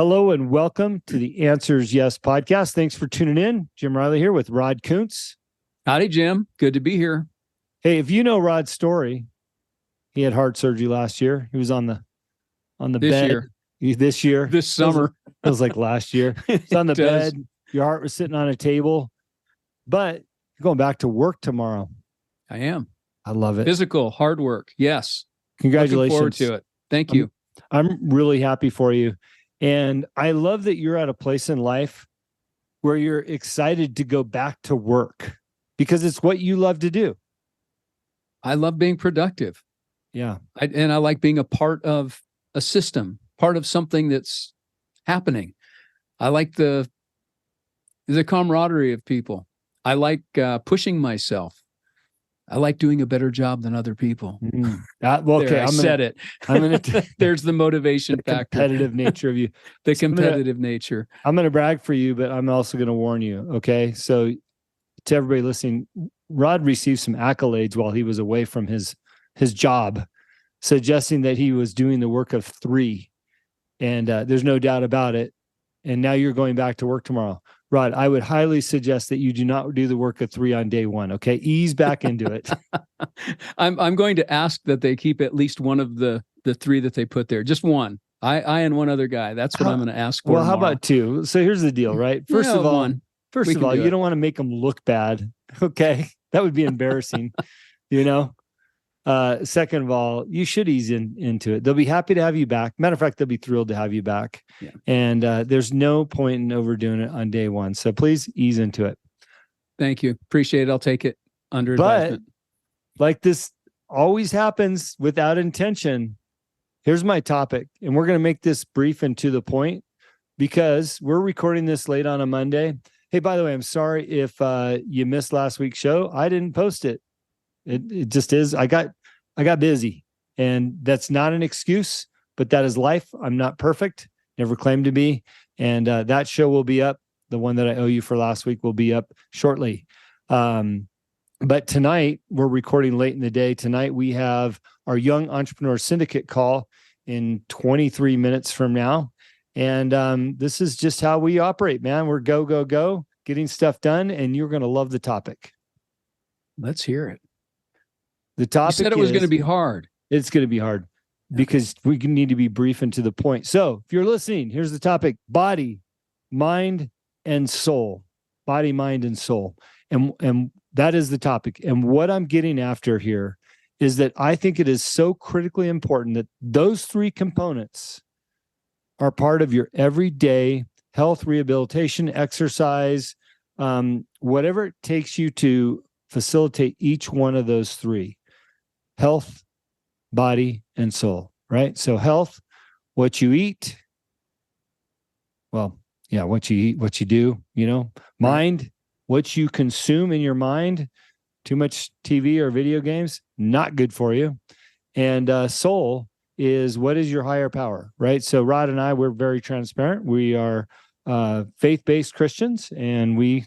Hello and welcome to the Answers Yes podcast. Thanks for tuning in. Jim Riley here with Rod Kuntz. Howdy, Jim. Good to be here. Hey, if you know Rod's story, he had heart surgery last year. He was on the bed. This summer. It was like last year. He's on the bed. Your heart was sitting on a table, but you're going back to work tomorrow. I am. I love it. Physical, hard work. Yes. Congratulations. Looking forward to it. Thank you. I'm really happy for you. And I love that you're at a place in life where you're excited to go back to work because it's what you love to do. I love being productive. Yeah. And I like being a part of a system, part of something that's happening. I like the camaraderie of people. I like pushing myself. I like doing a better job than other people. I said it. There's the motivation factor. Competitive nature of you. The competitive nature. I'm going to brag for you, but I'm also going to warn you. Okay. So to everybody listening, Rod received some accolades while he was away from his job, suggesting that he was doing the work of three. And there's no doubt about it. And now you're going back to work tomorrow. Rod, I would highly suggest that you do not do the work of three on day one. Okay. Ease back into it. I'm going to ask that they keep at least one of the three that they put there. Just one. I and one other guy. That's what I'm going to ask for. Well, how tomorrow. about two? So here's the deal, right? First of all, you don't want to make them look bad. Okay. That would be embarrassing, Second of all, you should ease into it. They'll be happy to have you back. Matter of fact, they'll be thrilled to have you back. Yeah. And there's no point in overdoing it on day one. So please ease into it. Thank you. Appreciate it. I'll take it under advisement. But like this always happens without intention. Here's my topic. And we're going to make this brief and to the point because we're recording this late on a Monday. Hey, by the way, I'm sorry if you missed last week's show. I didn't post it. It just is. I got busy, and that's not an excuse, but that is life. I'm not perfect. Never claimed to be. And that show will be up. The one that I owe you for last week will be up shortly. But tonight we're recording late in the day. Tonight we have our Young Entrepreneur Syndicate call in 23 minutes from now. And this is just how we operate, man. We're go, getting stuff done. And you're going to love the topic. Let's hear it. The topic you said it was going to be hard. It's going to be hard because we need to be brief and to the point. So if you're listening, here's the topic: body, mind, and soul. Body, mind, and soul. And that is the topic. And what I'm getting after here is that I think it is so critically important that those three components are part of your everyday health, rehabilitation, exercise, whatever it takes you to facilitate each one of those three: health, body, and soul, right? So health, what you eat. Well, yeah, what you eat, what you do, mind, what you consume in your mind. Too much TV or video games, not good for you. And soul is what is your higher power, right? So Rod and I, we're very transparent. We are faith-based Christians, and we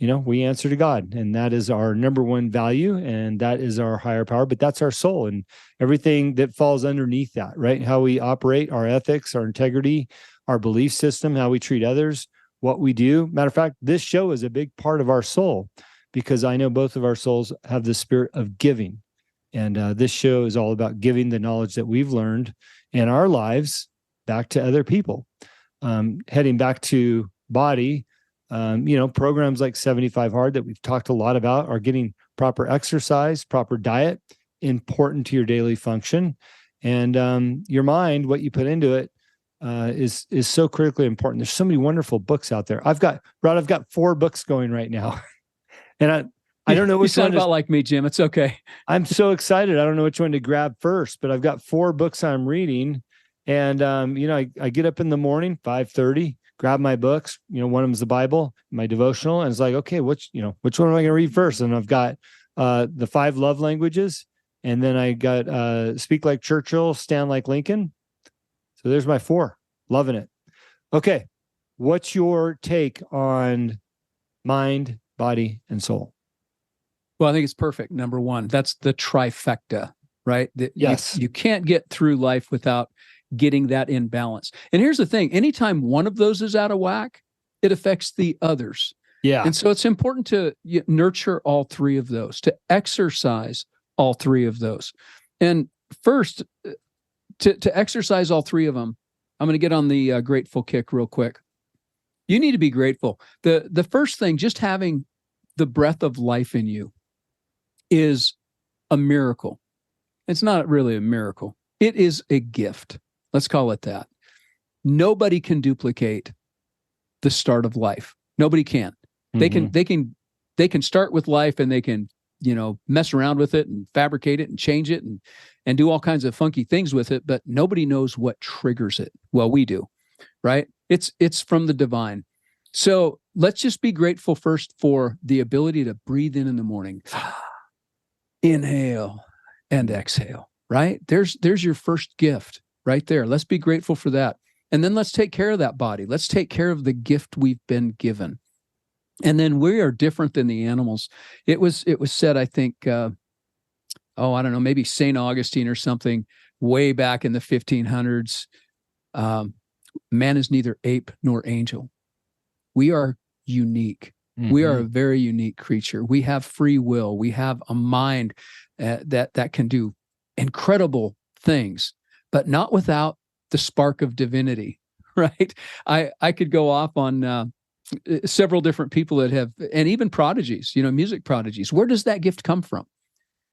answer to God, and that is our number one value, and that is our higher power, but that's our soul and everything that falls underneath that, right? How we operate, our ethics, our integrity, our belief system, how we treat others, what we do. Matter of fact, this show is a big part of our soul because I know both of our souls have the spirit of giving. And this show is all about giving the knowledge that we've learned in our lives back to other people. Heading back to body, programs like 75 Hard that we've talked a lot about are getting proper exercise, proper diet, important to your daily function. And your mind, what you put into it, is so critically important. There's so many wonderful books out there. I've got 4 books going right now. And I don't know which one. You sound about like me, Jim. It's okay. I'm so excited. I don't know which one to grab first, but I've got 4 books I'm reading. And, I get up in the morning, 5:30, grab my books. One of them's the Bible, my devotional. And it's like, okay, which one am I going to read first? And I've got the 5 love languages. And then I got Speak Like Churchill, Stand Like Lincoln. So there's my 4. Loving it. Okay. What's your take on mind, body, and soul? Well, I think it's perfect. Number one, that's the trifecta, right? Yes. You can't get through life without getting that in balance. And here's the thing, anytime one of those is out of whack, it affects the others. Yeah. And so it's important to nurture all three of those, to exercise all three of those. And first, to exercise all three of them, I'm going to get on the grateful kick real quick. You need to be grateful. The first thing, just having the breath of life in you is a miracle. It's not really a miracle. It is a gift. Let's call it that. Nobody can duplicate the start of life. Nobody can. Mm-hmm. They can start with life, and they can, mess around with it and fabricate it and change it and do all kinds of funky things with it, but nobody knows what triggers it. Well, we do, right? It's from the divine. So let's just be grateful first for the ability to breathe in the morning, inhale and exhale, right? There's your first gift right there. Let's be grateful for that. And then let's take care of that body. Let's take care of the gift we've been given. And then we are different than the animals. It was said, I think, I don't know, maybe St. Augustine or something way back in the 1500s. Man is neither ape nor angel. We are unique. Mm-hmm. We are a very unique creature. We have free will. We have a mind that can do incredible things, but not without the spark of divinity, right? I could go off on several different people that have, and even prodigies, music prodigies. Where does that gift come from?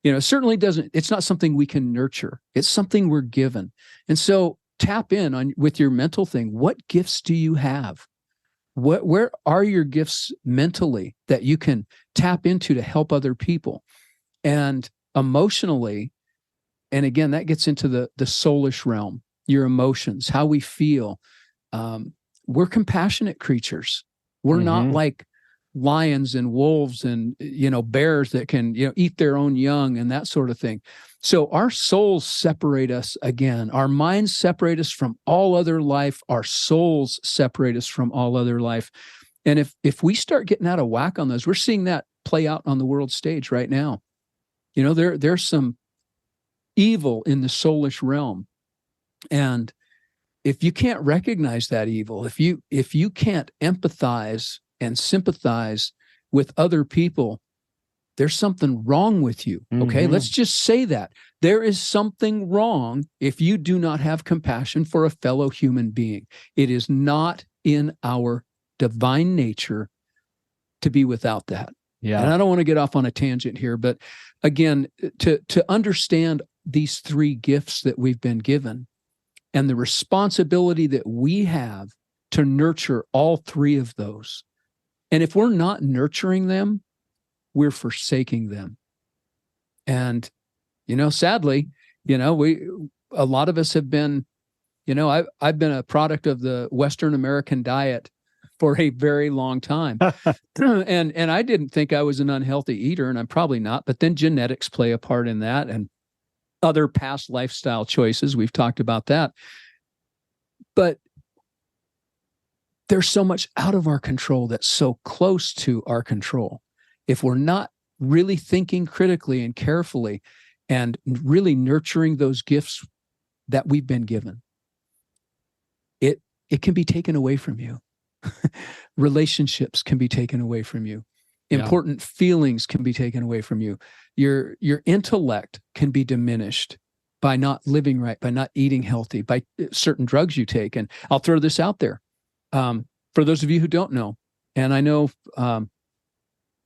It certainly doesn't, it's not something we can nurture. It's something we're given. And so tap in on with your mental thing. What gifts do you have? Where are your gifts mentally that you can tap into to help other people? And emotionally, and again, that gets into the soulish realm, your emotions, how we feel. We're compassionate creatures. We're not like lions and wolves and, bears that can, eat their own young and that sort of thing. So our souls separate us again. Our minds separate us from all other life. Our souls separate us from all other life. And if we start getting out of whack on those, we're seeing that play out on the world stage right now. There's some evil in the soulish realm. And if you can't recognize that evil, if you can't empathize and sympathize with other people, there's something wrong with you. Okay. Mm-hmm. Let's just say that there is something wrong if you do not have compassion for a fellow human being. It is not in our divine nature to be without that. Yeah. And I don't want to get off on a tangent here, but again, to understand these three gifts that we've been given and the responsibility that we have to nurture all three of those. And if we're not nurturing them, we're forsaking them. And, sadly, a lot of us have been, I've been a product of the Western American diet for a very long time. and I didn't think I was an unhealthy eater, and I'm probably not, but then genetics play a part in that and other past lifestyle choices. We've talked about that. But there's so much out of our control that's so close to our control. If we're not really thinking critically and carefully and really nurturing those gifts that we've been given, it can be taken away from you. Relationships can be taken away from you. Important feelings can be taken away from you. Your intellect can be diminished by not living right, by not eating healthy, by certain drugs you take. And I'll throw this out there. For those of you who don't know, and I know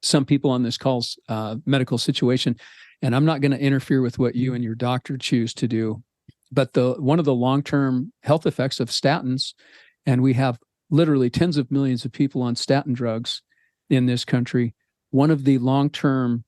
some people on this call's medical situation, and I'm not going to interfere with what you and your doctor choose to do, but one of the long-term health effects of statins, and we have literally tens of millions of people on statin drugs in this country, one of the long-term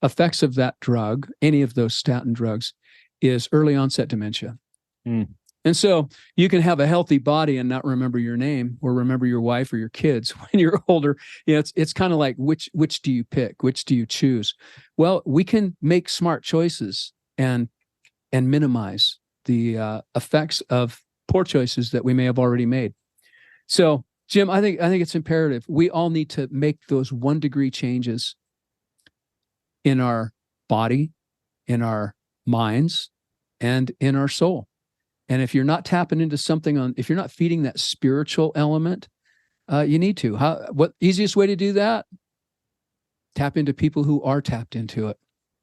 effects of that drug, any of those statin drugs, is early onset dementia. Mm. And so you can have a healthy body and not remember your name or remember your wife or your kids when you're older. It's kind of like, which do you pick? Which do you choose? Well, we can make smart choices and minimize the effects of poor choices that we may have already made. So, Jim, I think it's imperative. We all need to make those 1 degree changes in our body, in our minds, and in our soul. And if you're not tapping into something if you're not feeding that spiritual element, you need to. What easiest way to do that? Tap into people who are tapped into it.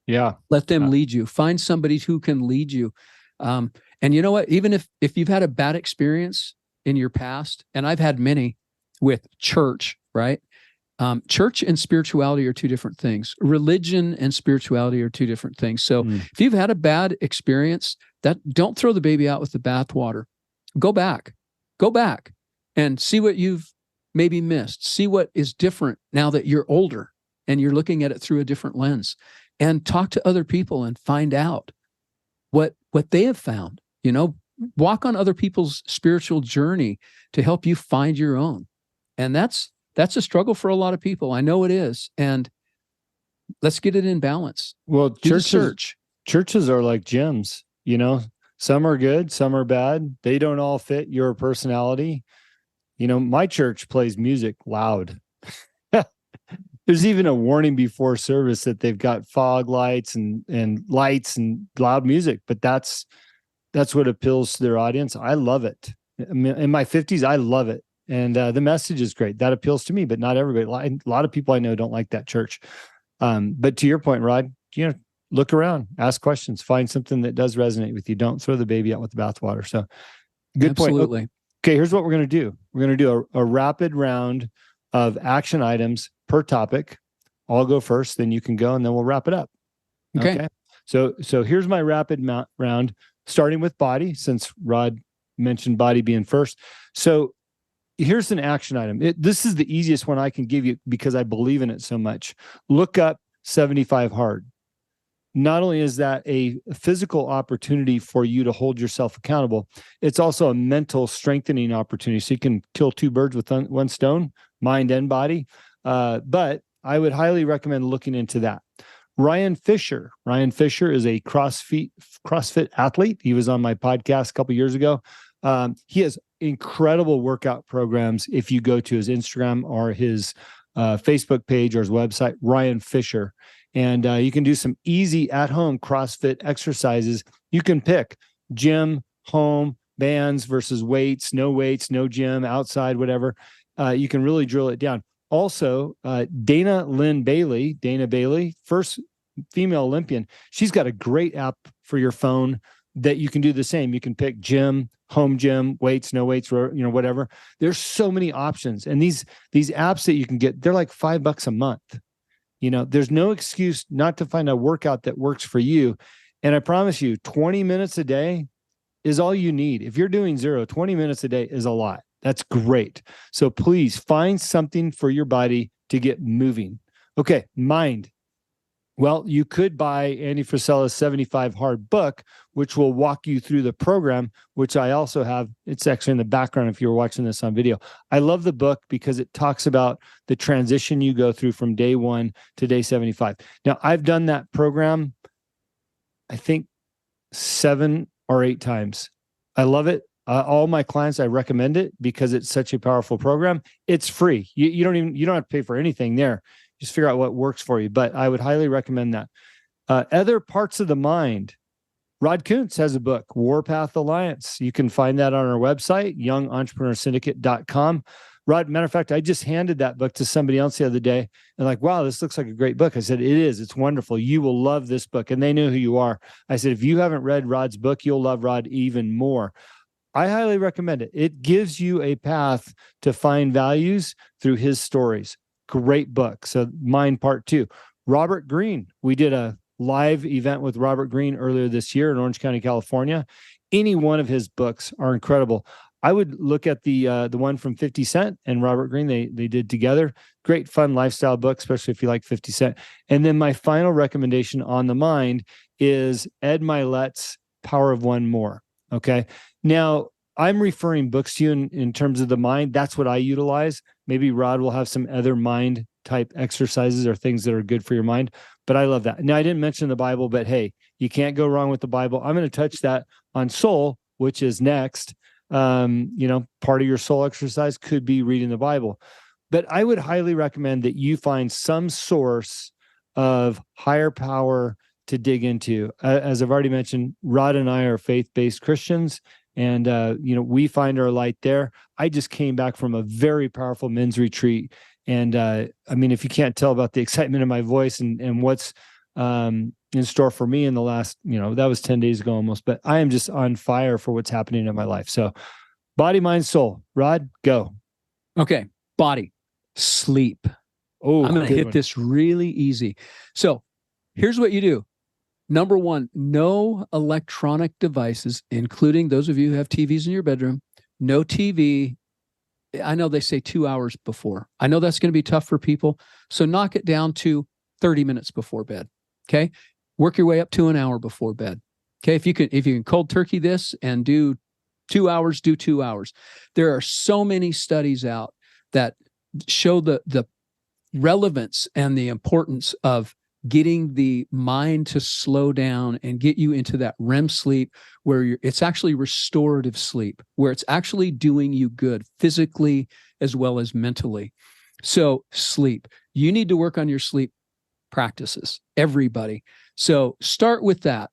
Yeah. Let them lead you. Find somebody who can lead you. And you know what? Even if you've had a bad experience in your past, and I've had many with church, right? Church and spirituality are two different things. Religion and spirituality are two different things. So if you've had a bad experience, don't throw the baby out with the bathwater. Go back and see what you've maybe missed. See what is different now that you're older and you're looking at it through a different lens, and talk to other people and find out what they have found. Walk on other people's spiritual journey to help you find your own. And that's a struggle for a lot of people. I know it is. And let's get it in balance. Well, churches are like gyms, some are good, some are bad. They don't all fit your personality. My church plays music loud. There's even a warning before service that they've got fog lights and lights and loud music, but that's what appeals to their audience. I love it. In my 50s, I love it. And the message is great. That appeals to me, but not everybody. A lot of people I know don't like that church. But to your point, Rod, look around, ask questions, find something that does resonate with you. Don't throw the baby out with the bathwater. So good point. Absolutely. Okay, here's what we're going to do. We're going to do a rapid round of action items per topic. I'll go first, then you can go, and then we'll wrap it up. Okay. So here's my rapid round, starting with body, since Rod mentioned body being first. So here's an action item. This is the easiest one I can give you because I believe in it so much. Look up 75 hard. Not only is that a physical opportunity for you to hold yourself accountable, it's also a mental strengthening opportunity. So you can kill two birds with one stone, mind and body. But I would highly recommend looking into that. Ryan Fisher is a CrossFit athlete. He was on my podcast a couple years ago. He has incredible workout programs. If you go to his Instagram or his Facebook page or his website, Ryan Fisher, and you can do some easy at-home CrossFit exercises. You can pick gym, home, bands versus weights, no gym, outside, whatever. You can really drill it down. Also, Dana Bailey, first female Olympian. She's got a great app for your phone that you can do the same. You can pick gym, home gym, weights, no weights, whatever. There's so many options. And these apps that you can get, they're like $5 a month. There's no excuse not to find a workout that works for you. And I promise you, 20 minutes a day is all you need. If you're doing 20 minutes a day is a lot. That's great. So please find something for your body to get moving. Okay, mind. Well, you could buy Andy Frisella's 75 Hard book, which will walk you through the program, which I also have. It's actually in the background if you're watching this on video. I love the book because it talks about the transition you go through from day 1 to day 75. Now, I've done that program, I think 7 or 8 times. I love it. All my clients, I recommend it because it's such a powerful program. It's free. You don't have to pay for anything there. Just figure out what works for you. But I would highly recommend that. Other parts of the mind. Rod Kuntz has a book, Warpath Alliance. You can find that on our website, youngentrepreneurs.syndicate.com. Rod, matter of fact, I just handed that book to somebody else the other day and like, wow, this looks like a great book. I said, it is. It's wonderful. You will love this book. And they know who you are. I said, if you haven't read Rod's book, you'll love Rod even more. I highly recommend it. It gives you a path to find values through his stories. Great book. So mine part 2. Robert Greene. We did a live event with Robert Greene earlier this year in Orange County, California. Any one of his books are incredible. I would look at the one from 50 Cent and Robert Greene. They did together. Great, fun lifestyle book, especially if you like 50 Cent. And then my final recommendation on the mind is Ed Milet's Power of One More. Okay. Now, I'm referring books to you in terms of the mind. That's what I utilize. Maybe Rod will have some other mind type exercises or things that are good for your mind. But I love that. Now, I didn't mention the Bible, but hey, you can't go wrong with the Bible. I'm going to touch that on soul, which is next. Part of your soul exercise could be reading the Bible. But I would highly recommend that you find some source of higher power to dig into. As I've already mentioned, Rod and I are faith-based Christians, and we find our light there. I just came back from a very powerful men's retreat, and if you can't tell about the excitement in my voice and what's in store for me in the last, that was 10 days ago almost, but I am just on fire for what's happening in my life. So body, mind, soul. Rod, go. Okay. Body, sleep. Oh, I'm going to hit this really easy. So here's what you do. Number one, no electronic devices, including those of you who have TVs in your bedroom. No TV. I know they say 2 hours before. I know that's going to be tough for people. So knock it down to 30 minutes before bed. Okay. Work your way up to an hour before bed. Okay. If you can cold turkey this and do 2 hours, do 2 hours. There are so many studies out that show the relevance and the importance of getting the mind to slow down and get you into that REM sleep where it's actually restorative sleep, where it's actually doing you good physically as well as mentally. So sleep, you need to work on your sleep practices, everybody. So start with that.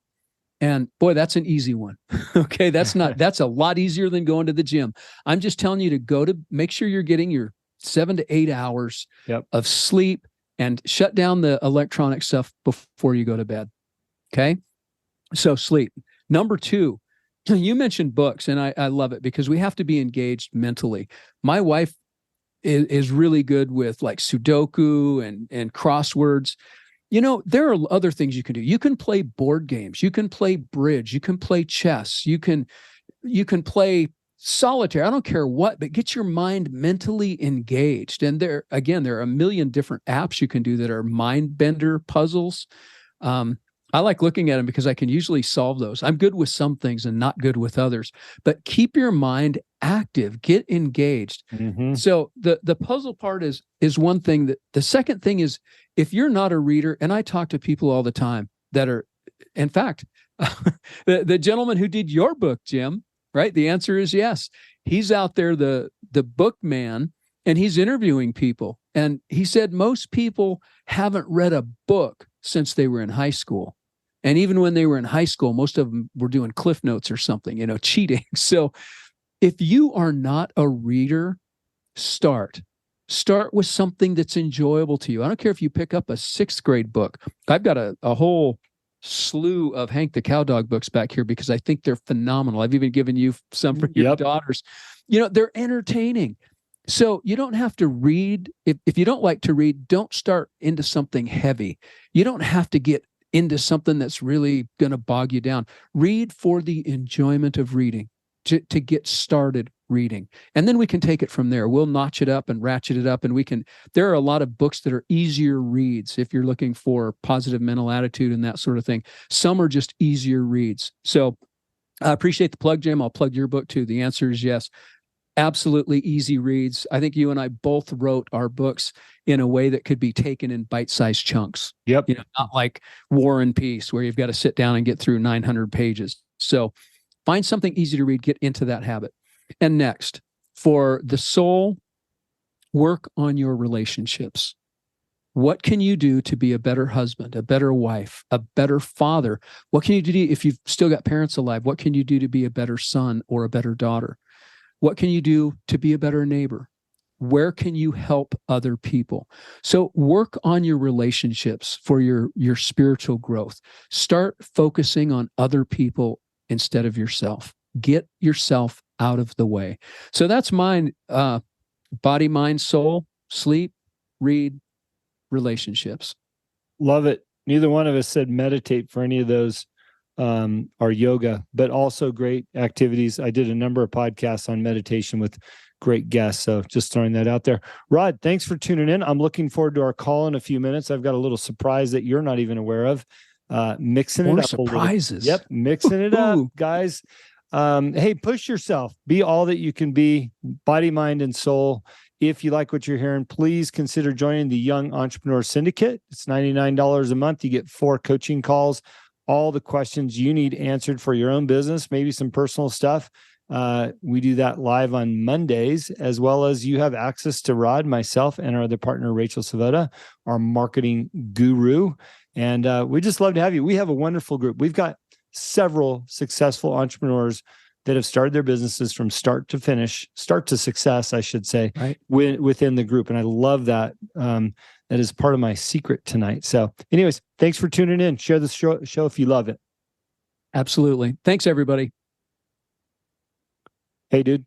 And boy, that's an easy one. Okay. That's a lot easier than going to the gym. I'm just telling you to make sure you're getting your 7 to 8 hours of sleep and shut down the electronic stuff before you go to bed. Okay. So sleep. Number two, you mentioned books, and I love it because we have to be engaged mentally. My wife is really good with like Sudoku and crosswords. There are other things you can do. You can play board games. You can play bridge. You can play chess. You can play solitaire. I don't care what, but get your mind mentally engaged. And there are a million different apps you can do that are mind bender puzzles. I like looking at them because I can usually solve those. I'm good with some things and not good with others, but keep your mind active, get engaged. Mm-hmm. So the puzzle part is one thing. That the second thing is, if you're not a reader, and I talk to people all the time that are, in fact, the gentleman who did your book, Jim, right? The answer is yes. He's out there, the book man, and he's interviewing people. And he said most people haven't read a book since they were in high school. And even when they were in high school, most of them were doing Cliff Notes or something, cheating. So if you are not a reader, start with something that's enjoyable to you. I don't care if you pick up a 6th grade book. I've got a whole slew of Hank the Cowdog books back here because I think they're phenomenal. I've even given you some for your daughters. They're entertaining. So you don't have to read. If you don't like to read, don't start into something heavy. You don't have to get into something that's really going to bog you down. Read for the enjoyment of reading, to get started reading. And then we can take it from there. We'll notch it up and ratchet it up. And there are a lot of books that are easier reads if you're looking for positive mental attitude and that sort of thing. Some are just easier reads. So I appreciate the plug, Jim. I'll plug your book too. The answer is yes. Absolutely easy reads. I think you and I both wrote our books in a way that could be taken in bite-sized chunks. Yep. Not like War and Peace, where you've got to sit down and get through 900 pages. So find something easy to read, get into that habit. And next, for the soul, work on your relationships. What can you do to be a better husband, a better wife, a better father? What can you do if you've still got parents alive? What can you do to be a better son or a better daughter? What can you do to be a better neighbor? Where can you help other people? So work on your relationships for your spiritual growth. Start focusing on other people instead of yourself. Get yourself out of the way. So that's mine. Body, mind, soul, sleep, read, relationships. Love it. Neither one of us said meditate for any of those or yoga, but also great activities. I did a number of podcasts on meditation with great guests. So just throwing that out there. Rod, thanks for tuning in. I'm looking forward to our call in a few minutes. I've got a little surprise that you're not even aware of. Mixing More it up. surprises. Yep. Mixing it up, guys. Hey, push yourself. Be all that you can be, body, mind, and soul. If you like what you're hearing, please consider joining the Young Entrepreneur Syndicate. It's $99 a month. You get 4 coaching calls, all the questions you need answered for your own business, maybe some personal stuff. We do that live on Mondays, as well as you have access to Rod, myself, and our other partner, Rachel Savota, our marketing guru. And we just love to have you. We have a wonderful group. We've got several successful entrepreneurs that have started their businesses from start to finish, start to success, I should say, Right. within the group. And I love that. That is part of my secret tonight. So anyways, thanks for tuning in. Share the show if you love it. Absolutely. Thanks, everybody. Hey, dude.